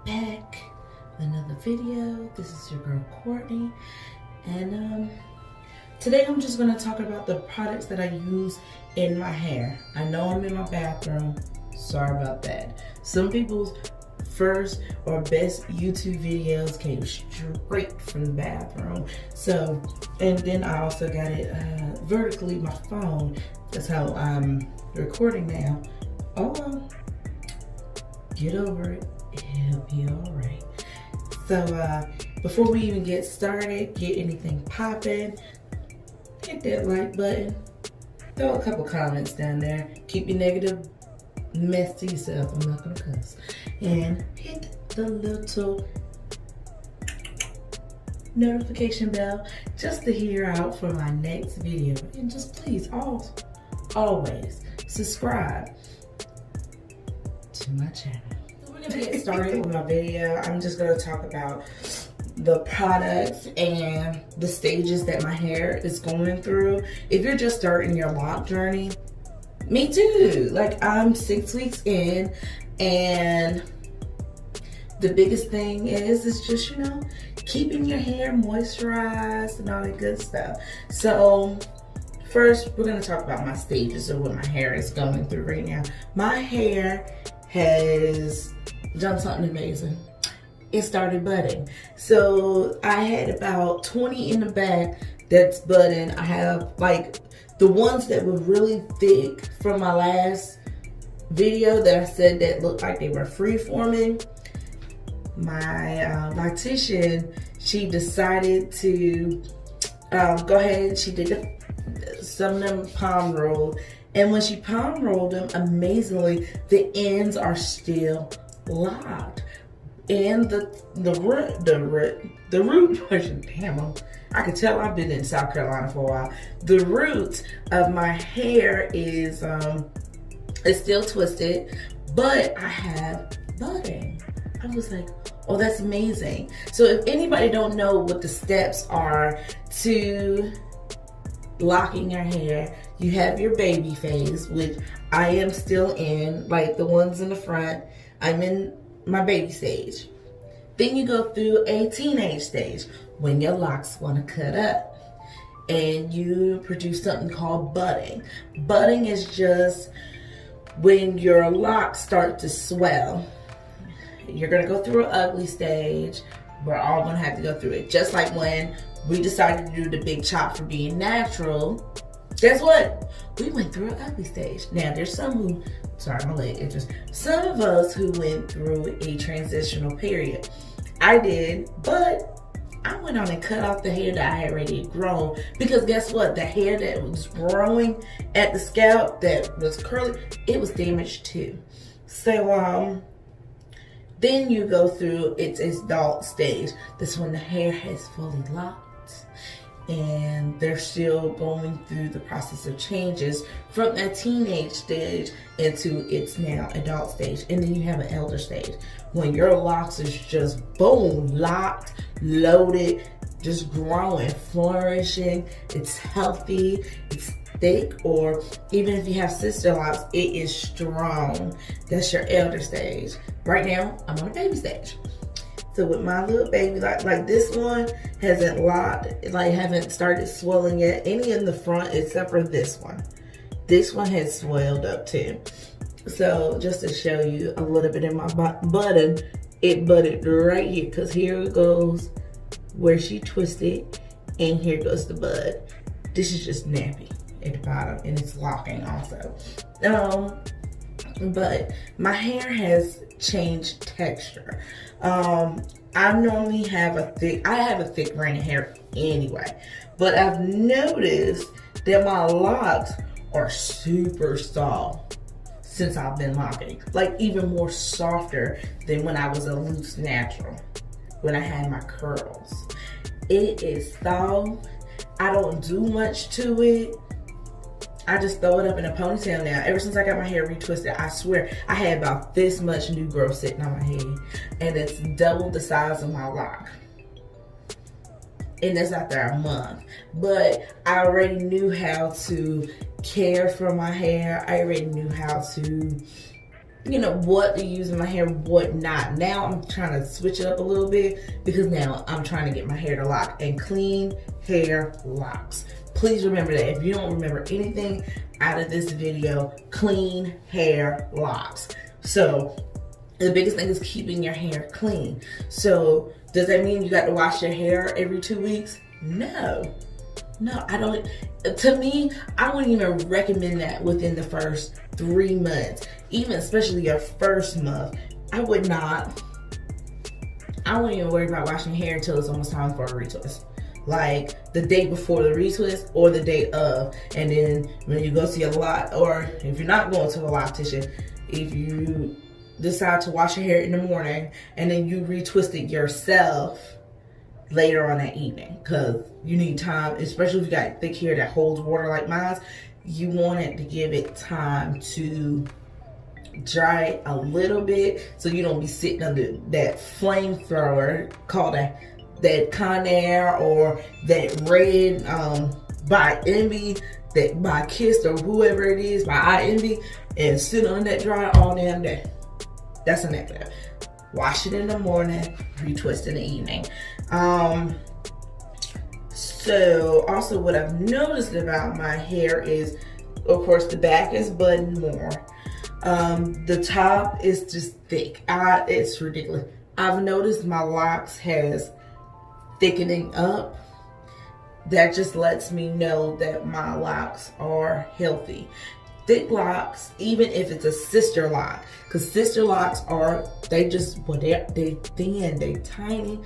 back with another video. This is your girl Courtney, and today I'm just going to talk about the products that I use in my hair. I know I'm in my bathroom, sorry about that. Some people's first or best YouTube videos came straight from the bathroom. So, and then I also got it vertically, my phone. That's how I'm recording now. Oh, get over it, it'll be all right. So before we even get started, get anything popping, hit that like button, throw a couple comments down there, keep your negative mess to yourself, I'm not gonna cuss, and hit the little notification bell just to hear out for my next video. And just please always subscribe to my channel. So we're gonna get started with my video. I'm just gonna talk about the products and the stages that my hair is going through. If you're just starting your lock journey, me too. Like, I'm 6 weeks in, and the biggest thing is just, you know, keeping your hair moisturized and all that good stuff. So first, we're gonna talk about my stages of what my hair is going through right now. My hair has done something amazing. It started budding. So I had about 20 in the back that's budding. I have like the ones that were really thick from my last video that I said that looked like they were free-forming. My dietitian, she decided to go ahead and she did some of them palm rolled. And when she palm rolled them, amazingly, the ends are still locked. And the root portion, damn, I could tell I've been in South Carolina for a while. The root of my hair is still twisted, but I have budding. I was like, oh, that's amazing. So if anybody don't know what the steps are to locking your hair, you have your baby phase, which I am still in, like the ones in the front. I'm in my baby stage. Then you go through a teenage stage when your locks want to cut up, and you produce something called budding. Budding is just when your locks start to swell. You're gonna go through an ugly stage. We're all gonna have to go through it. Just like when we decided to do the big chop for being natural, guess what? We went through an ugly stage. Now there's some who, sorry, my leg itches. Some of us who went through a transitional period. I did, but I went on and cut off the hair that I had already grown, because guess what? The hair that was growing at the scalp that was curly, it was damaged too. So then you go through its adult stage. That's when the hair has fully locked, and they're still going through the process of changes from that teenage stage into its now adult stage. And then you have an elder stage when your locks is just boom, locked, loaded, just growing, flourishing. It's healthy, it's thick, or even if you have sister locks, it is strong. That's your elder stage. Right now, I'm on a baby stage. So with my little baby, like this one hasn't locked, like haven't started swelling yet, any in the front except for this one. This one has swelled up too. So just to show you a little bit of my button, it budded right here, because here it goes where she twisted, and here goes the bud. This is just nappy at the bottom, and it's locking also. But my hair has changed texture. I normally have a thick rain of hair anyway, but I've noticed that my locks are super soft since I've been locking, like even more softer than when I was a loose natural, when I had my curls. It is soft. I don't do much to it. I just throw it up in a ponytail now. Ever since I got my hair retwisted, I swear, I had about this much new growth sitting on my head. And it's double the size of my lock. And that's after a month. But I already knew how to care for my hair. I already knew how to you know, what to use in my hair, what not. Now I'm trying to switch it up a little bit because now I'm trying to get my hair to lock, and clean hair locks. Please remember that. If you don't remember anything out of this video, clean hair locks. So the biggest thing is keeping your hair clean. So does that mean you got to wash your hair every 2 weeks? No, I don't. To me, I wouldn't even recommend that within the first 3 months, even especially your first month. I wouldn't even worry about washing hair until it's almost time for a retwist. Like the day before the retwist or the day of. And then when you go see a lot, or if you're not going to a loctician, if you decide to wash your hair in the morning and then you retwist it yourself later on that evening, because you need time, especially if you got thick hair that holds water like mine. You want it to give it time to dry a little bit, so you don't be sitting under that flamethrower called that Conair or that red by Envy, that by Kiss or whoever it is, by I Envy, and sit on that dry all damn day. That's a negative. Wash it in the morning, retwist in the evening. So also what I've noticed about my hair is, of course, the back is budding more. The top is just thick. It's ridiculous. I've noticed my locks has thickening up. That just lets me know that my locks are healthy. Thick locks, even if it's a sister lock, because sister locks they're thin, they tiny,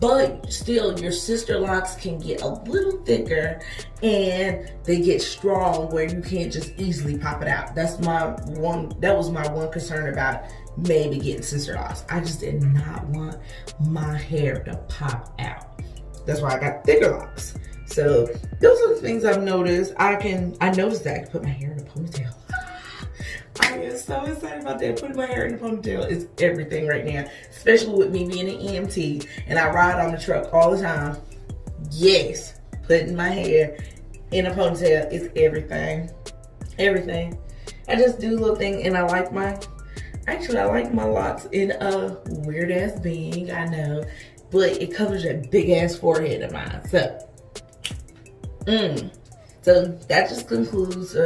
but still your sister locks can get a little thicker and they get strong where you can't just easily pop it out. That was my one concern about maybe getting sister locks. I just did not want my hair to pop out. That's why I got thicker locks. So those are the things I've noticed. I noticed that I can put my hair in a ponytail. I am so excited about that. Putting my hair in a ponytail is everything right now, especially with me being an EMT and I ride on the truck all the time. Yes, putting my hair in a ponytail is everything. Everything. I just do a little thing, and I like my locks in a weird ass bang, I know, but it covers that big ass forehead of mine. So that just concludes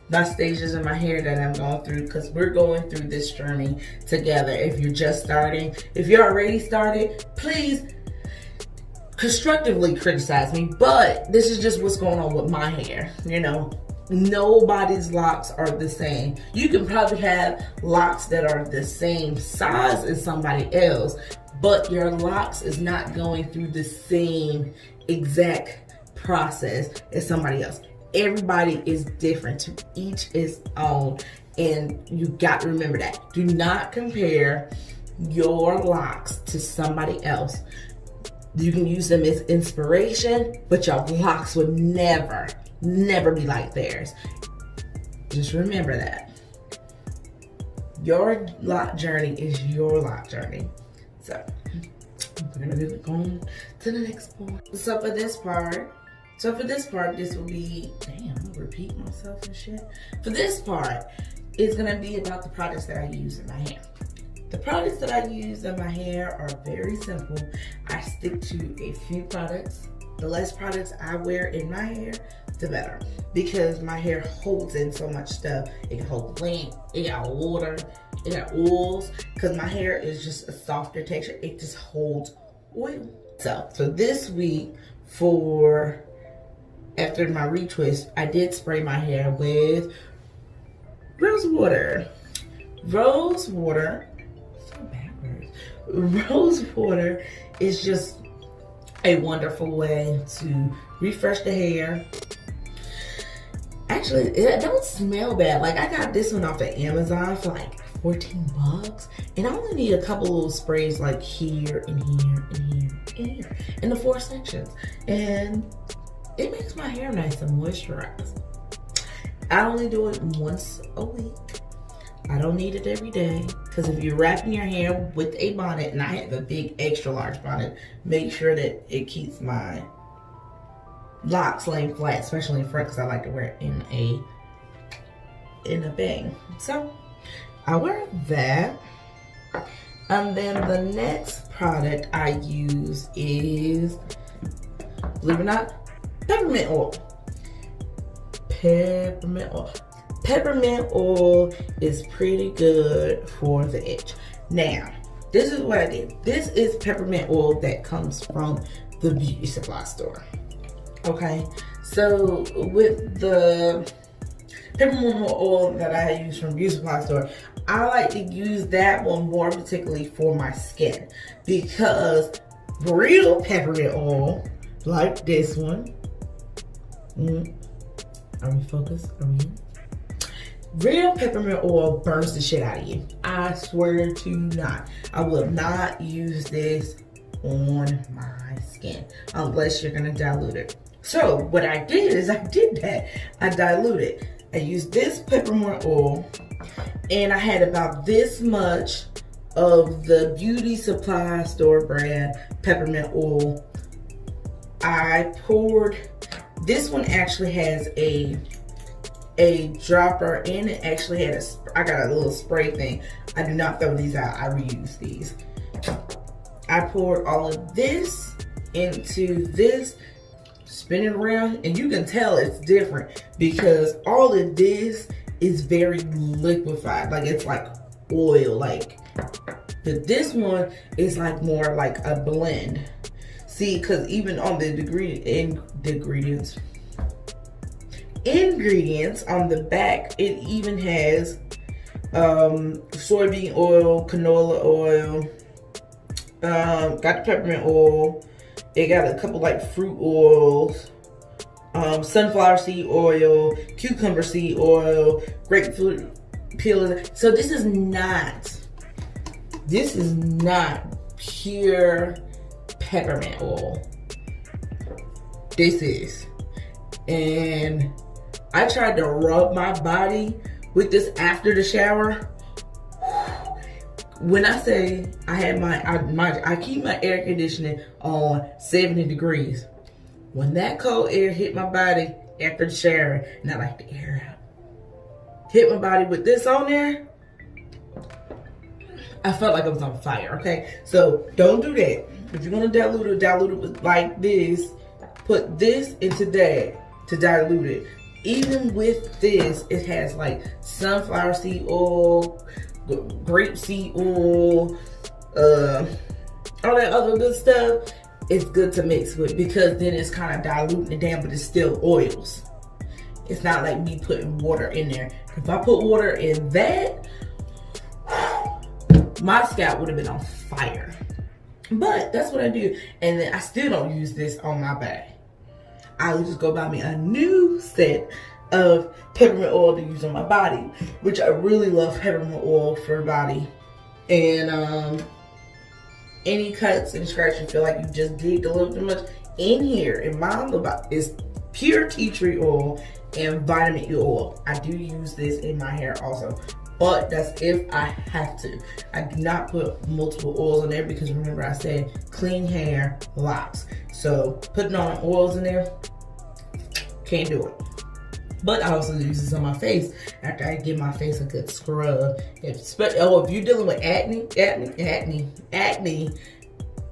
my stages in my hair that I'm going through, because we're going through this journey together. If you're just starting, if you're already started, please constructively criticize me, but this is just what's going on with my hair. You know, nobody's locks are the same. You can probably have locks that are the same size as somebody else, but your locks is not going through the same exact process as somebody else. Everybody is different, to each its own, and you got to remember that. Do not compare your locks to somebody else. You can use them as inspiration, but your locks would never be like theirs. Just remember that. Your lock journey is your lock journey. So we're gonna go on to the next part. So for this part, this will be, damn, I'm gonna repeat myself and shit. For this part, it's gonna be about the products that I use in my hair. The products that I use in my hair are very simple. I stick to a few products. The less products I wear in my hair, the better. Because my hair holds in so much stuff. It can hold lint, it got water, it got oils. Because my hair is just a softer texture. It just holds oil. So this week, after my retwist, I did spray my hair with rose water. Rose water is just a wonderful way to refresh the hair. Actually, it don't smell bad. Like, I got this one off of Amazon for like $14, and I only need a couple little sprays, like here and here and here and here in the 4 sections, and it makes my hair nice and moisturized. I only do it once a week. I don't need it every day, because if you're wrapping your hair with a bonnet, and I have a big extra large bonnet, make sure that it keeps my locks laying flat, especially in front, because I like to wear it in a bang. So I wear that. And then the next product I use is, believe it or not, peppermint oil. Peppermint oil. Peppermint oil is pretty good for the itch. Now, this is what I did. This is peppermint oil that comes from the beauty supply store. Okay, so with the peppermint oil that I use from beauty supply store, I like to use that one more particularly for my skin, because real peppermint oil, like this one, are we focused? Are we in? Real peppermint oil burns the shit out of you. I swear to not. I will not use this on my skin unless you're gonna dilute it. So what I did is I did that. I diluted. I used this peppermint oil, and I had about this much of the beauty supply store brand peppermint oil. I poured, this one actually has a dropper, and it actually had I got a little spray thing. I do not throw these out, I reuse these. I poured all of this into this, spin it around, and you can tell it's different because all of this is very liquefied, like it's like oil, like. But this one is like more like a blend. See, because even on the ingredients on the back, it even has soybean oil, canola oil, got the peppermint oil. It got a couple like fruit oils, sunflower seed oil, cucumber seed oil, grapefruit peel. So this is not pure peppermint oil. This is. And I tried to rub my body with this after the shower. When I say I had I keep my air conditioning on 70 degrees. When that cold air hit my body after the shower, and I like the air out, hit my body with this on there, I felt like I was on fire, okay? So don't do that. If you're gonna dilute it with like this. Put this into that to dilute it. Even with this, it has like sunflower seed oil, grape seed oil, all that other good stuff. It's good to mix with, because then it's kind of diluting it down, but it's still oils. It's not like me putting water in there. If I put water in that, my scalp would have been on fire. But that's what I do. And then I still don't use this on my back. I would just go buy me a new set of peppermint oil to use on my body, which I really love peppermint oil for body. And any cuts and scratches you feel like you just digged a little too much in here, in my is pure tea tree oil and vitamin E oil. I do use this in my hair also, but that's if I have to. I do not put multiple oils in there because remember I said clean hair, locks. So putting on oils in there, can't do it. But I also use this on my face after I give my face a good scrub. If you're dealing with acne,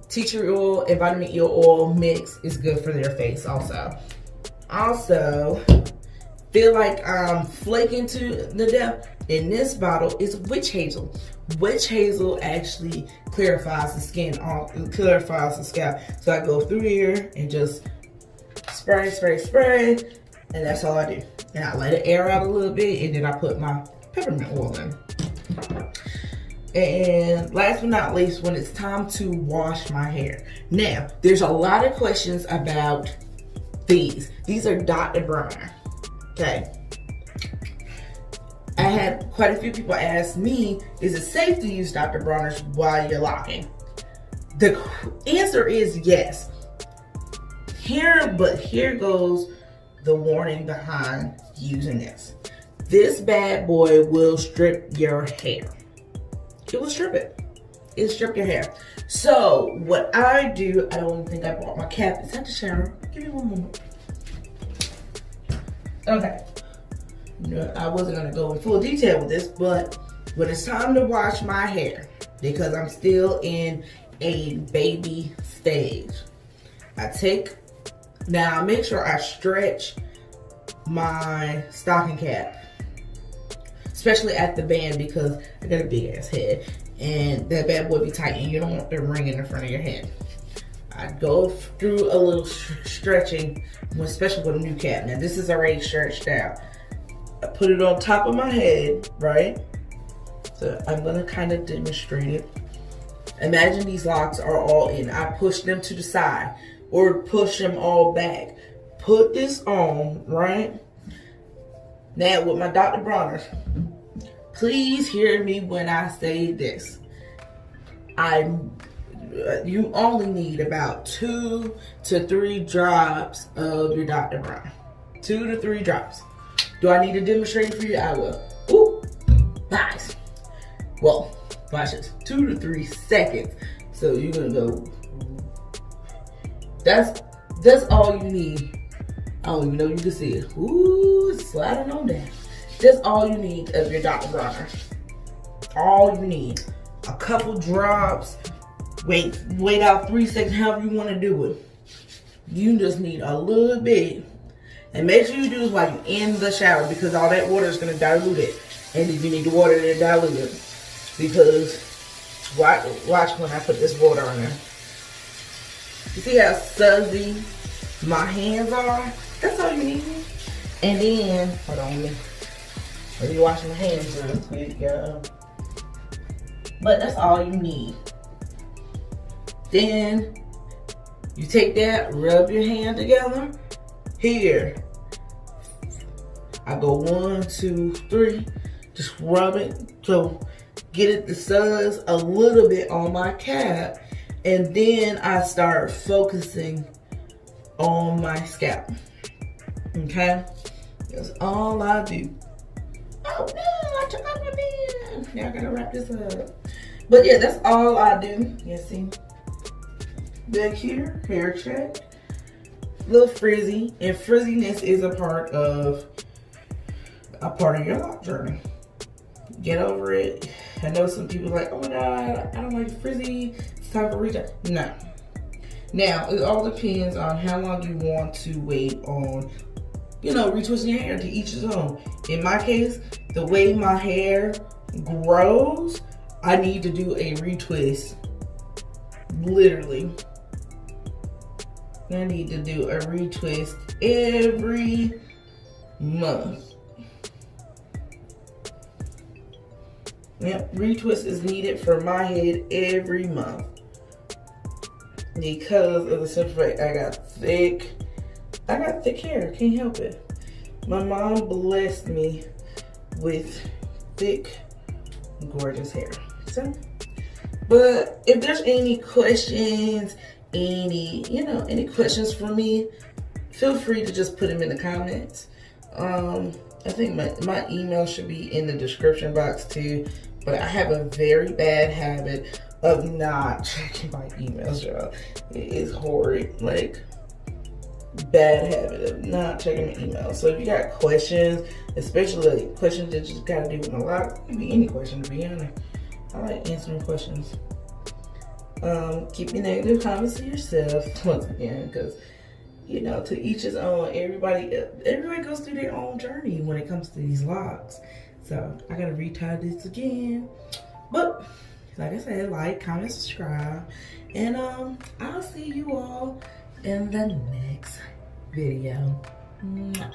tea tree oil and vitamin E oil mix is good for their face also. Also, feel like I'm flaking to the death. In this bottle is witch hazel. Witch hazel actually clarifies the skin, clarifies the scalp. So I go through here and just spray, and that's all I do. And I let it air out a little bit, and then I put my peppermint oil in. And last but not least, when it's time to wash my hair. Now, there's a lot of questions about these. These are Dr. Bronner, okay? I had quite a few people ask me, is it safe to use Dr. Bronner's while you're locking? The answer is yes. But here goes the warning behind using this. This bad boy will strip your hair. It will strip it. It'll strip your hair. So what I do, I don't think I brought my cap. It's at the shower. Give me one moment. Okay. I wasn't gonna go in full detail with this, but when it's time to wash my hair, because I'm still in a baby stage, now I make sure I stretch my stocking cap, especially at the band, because I got a big ass head and that bad boy be tight and you don't want the ring in the front of your head. I go through a little stretching, especially with a new cap. Now this is already stretched out. I put it on top of my head, right? So I'm gonna kind of demonstrate it. Imagine these locks are all in. I push them to the side or push them all back. Put this on, right? Now with my Dr. Bronner, please hear me when I say this. You only need about 2 to 3 drops of your Dr. Bronner. 2 to 3 drops. Do I need to demonstrate for you? I will. Ooh, nice. Well, watch this. 2 to 3 seconds. So you're gonna go. That's all you need. I don't even know you can see it. Ooh, sliding on down. That's all you need of your Dr. Bronner. All you need. A couple drops. Wait out 3 seconds, however you want to do it. You just need a little bit. And make sure you do this while you're in the shower, because all that water is going to dilute it. And if you need the water to dilute it, because watch when I put this water on there. You see how sudsy my hands are? That's all you need. And then, hold on, let me wash my hands real quick, y'all. But that's all you need. Then you take that, rub your hand together. Here, I go 1, 2, 3. Just rub it so get it the suds a little bit on my cap, and then I start focusing on my scalp. Okay, that's all I do. Oh no, I took out my band. Now I gotta wrap this up. But yeah, that's all I do. You see, back here, hair check, little frizzy, and frizziness is a part of your lock journey. Get over it. I know some people are like, oh my god, I don't like frizzy. It's time for retouch. No. Now it all depends on how long you want to wait on, retwisting your hair. To each his own. In my case, the way my hair grows, I need to do a retwist. Literally. I need to do a retwist every month. Yep, retwist is needed for my head every month. Because of the simple fact I got thick hair, can't help it. My mom blessed me with thick, gorgeous hair. So, but if there's any questions, any questions for me, feel free to just put them in the comments. I think my email should be in the description box too, but I have a very bad habit of not checking my emails, y'all. It is horrid, like bad habit of not checking my emails. So if you got questions, especially like questions that just gotta do with my life, it can be any question, to be honest. I like answering questions. Keep your negative comments to yourself once again, because to each his own. Everybody goes through their own journey when it comes to these locks. So I gotta retie this again. But like I said, like, comment, subscribe, and I'll see you all in the next video. Mwah.